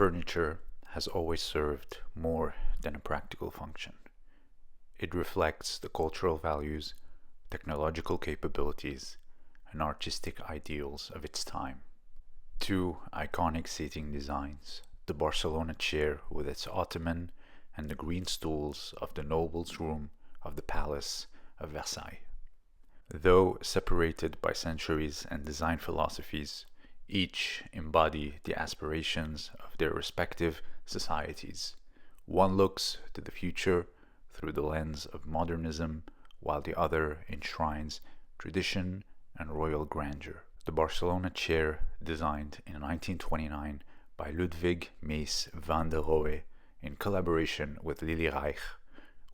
Furniture has always served more than a practical function. It reflects the cultural values, technological capabilities, and artistic ideals of its time. Two iconic seating designs, the Barcelona chair with its ottoman and the green stools of the nobles' room of the Palace of Versailles. Though separated by centuries and design philosophies, each embody the aspirations of their respective societies. One looks to the future through the lens of modernism, while the other enshrines tradition and royal grandeur. The Barcelona chair, designed in 1929 by Ludwig Mies van der Rohe in collaboration with Lili Reich,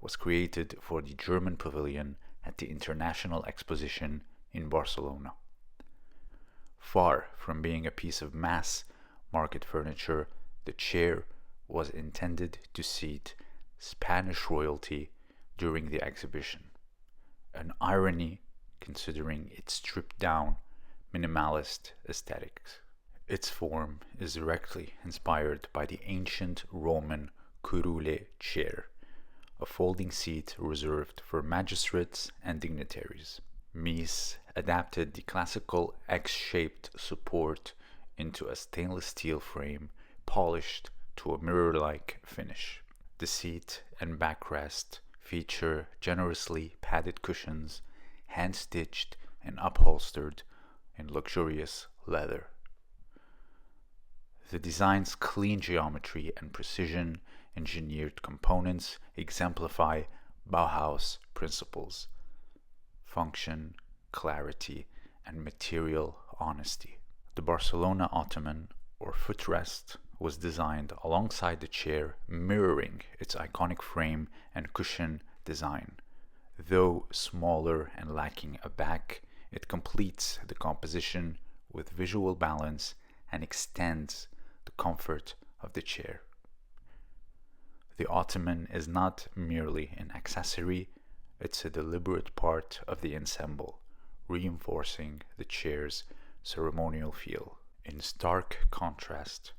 was created for the German pavilion at the International Exposition in Barcelona. Far from being a piece of mass market furniture, the chair was intended to seat Spanish royalty during the exhibition. An irony considering its stripped down, minimalist aesthetics. Its form is directly inspired by the ancient Roman curule chair, a folding seat reserved for magistrates and dignitaries. Mies adapted the classical X-shaped support into a stainless steel frame polished to a mirror-like finish. The seat and backrest feature generously padded cushions, hand-stitched and upholstered in luxurious leather. The design's clean geometry and precision-engineered components exemplify Bauhaus principles: function, clarity, and material honesty. The Barcelona ottoman, or footrest, was designed alongside the chair, mirroring its iconic frame and cushion design. Though smaller and lacking a back, it completes the composition with visual balance and extends the comfort of the chair. The ottoman is not merely an accessory, it's a deliberate part of the ensemble, reinforcing the chair's ceremonial feel. In stark contrast,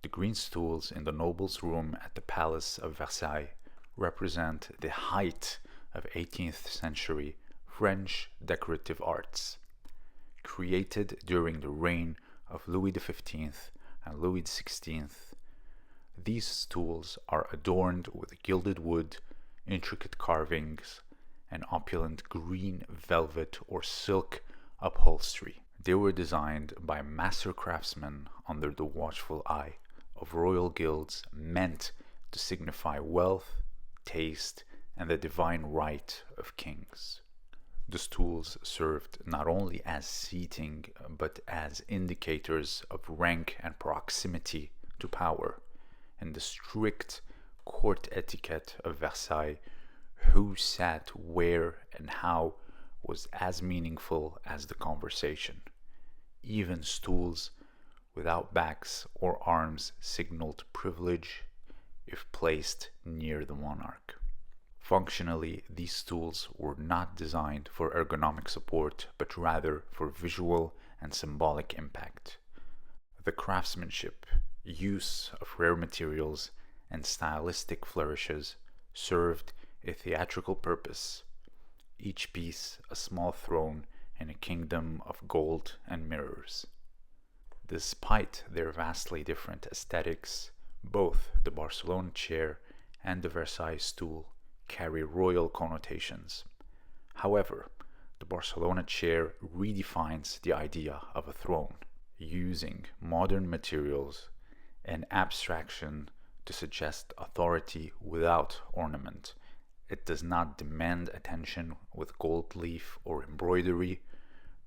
the green stools in the nobles' room at the Palace of Versailles represent the height of 18th century French decorative arts. Created during the reign of Louis XV and Louis XVI, these stools are adorned with gilded wood, intricate carvings, and opulent green velvet or silk upholstery. They were designed by master craftsmen under the watchful eye of royal guilds, meant to signify wealth, taste, and the divine right of kings. The stools served not only as seating, but as indicators of rank and proximity to power. In the strict court etiquette of Versailles, who sat where and how was as meaningful as the conversation. Even stools without backs or arms signaled privilege if placed near the monarch. Functionally, these stools were not designed for ergonomic support, but rather for visual and symbolic impact. The craftsmanship, use of rare materials, and stylistic flourishes served a theatrical purpose, each piece a small throne in a kingdom of gold and mirrors. Despite their vastly different aesthetics, both the Barcelona chair and the Versailles stool carry royal connotations. However, the Barcelona chair redefines the idea of a throne, using modern materials and abstraction to suggest authority without ornament. It does not demand attention with gold leaf or embroidery,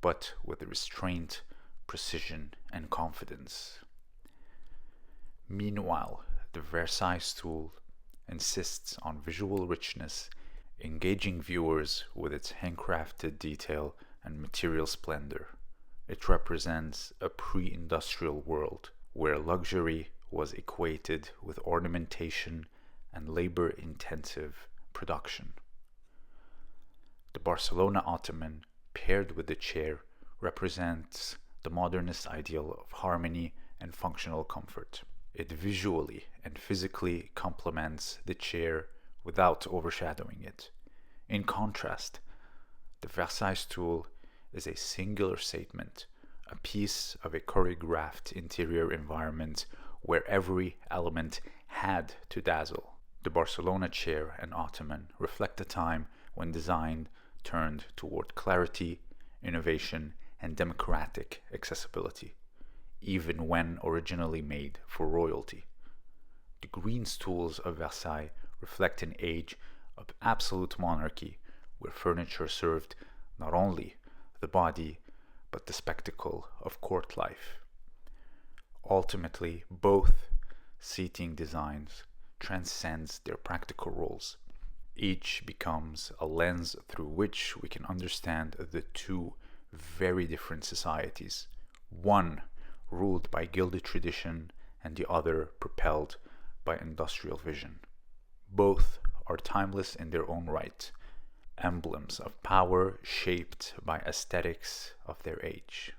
but with restraint, precision, and confidence. Meanwhile, the Versailles stool insists on visual richness, engaging viewers with its handcrafted detail and material splendor. It represents a pre-industrial world where luxury was equated with ornamentation and labor-intensive production. The Barcelona ottoman, paired with the chair, represents the modernist ideal of harmony and functional comfort. It visually and physically complements the chair without overshadowing it. In contrast, the Versailles stool is a singular statement, a piece of a choreographed interior environment where every element had to dazzle. The Barcelona chair and ottoman reflect a time when design turned toward clarity, innovation, and democratic accessibility, even when originally made for royalty. The green stools of Versailles reflect an age of absolute monarchy where furniture served not only the body but the spectacle of court life. Ultimately, both seating designs transcends their practical roles. Each becomes a lens through which we can understand the two very different societies, one ruled by gilded tradition and the other propelled by industrial vision. Both are timeless in their own right, emblems of power shaped by aesthetics of their age.